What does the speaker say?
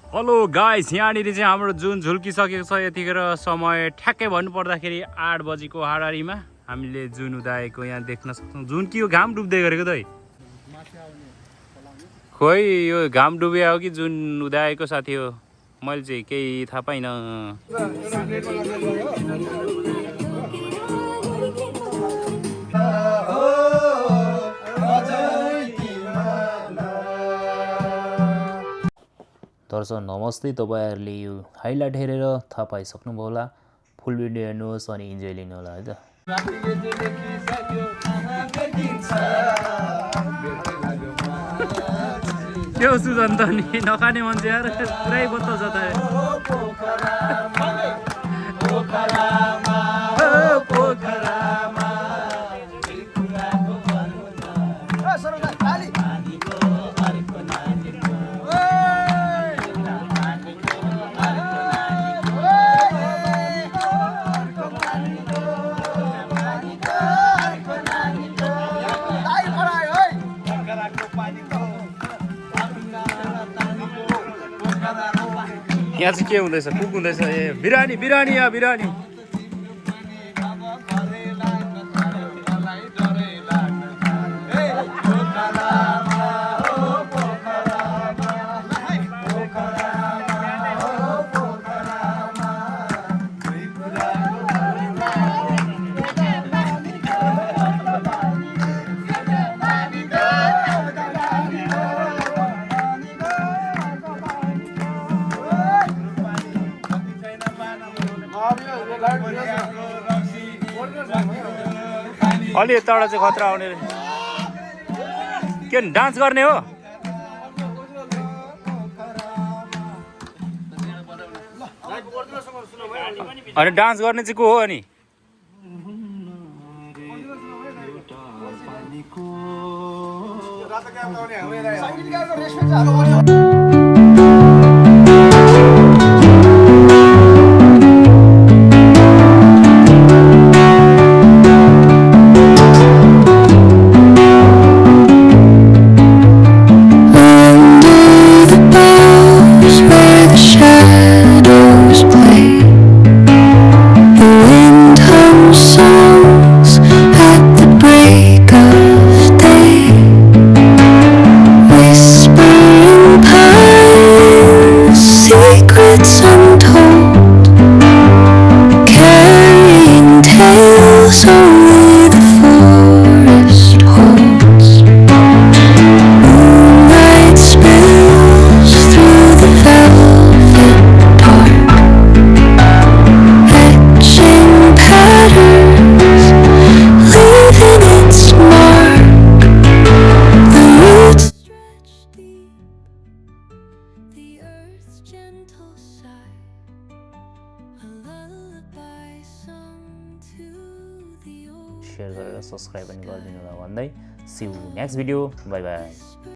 Hello guys, यहाँनिर चाहिँ हाम्रो जुन झुल्किसकेको छ यतिखेर समय ठ्याक्कै भन्नुपर्दाखेरि 8 बजीको हाराहारीमा हामीले जुन उदाएको यहाँ देख्न सक्छौँ। जुन कि यो घाम डुब्दै गरेको त है, खोइ यो घाम डुबे हो कि जुन उदाएको साथी हो, मैले चाहिँ केही थाहा पाइनँ। दर्शक नमस्ते, तपाईँहरूले यो हाइलाइट हेरेर थाहा पाइसक्नुभयो होला। फुल भिडियो हेर्नुहोस् अनि इन्जोय लिनु होला है त। के हो सुजन त नि नखाने मान्छे यार, पुरै बताउँछ त। यहाँ चाहिँ के हुँदैछ? कुक हुँदैछ। ए बिरानी बिरानी या बिरानी। अलि यताबाट चाहिँ खतरा आउने। के डान्स गर्ने हो? अनि डान्स गर्ने चाहिँ को हो? अनि सेयर गरेर सब्सक्राइब पनि गरिदिनु होला भन्दै see you next video. Bye by.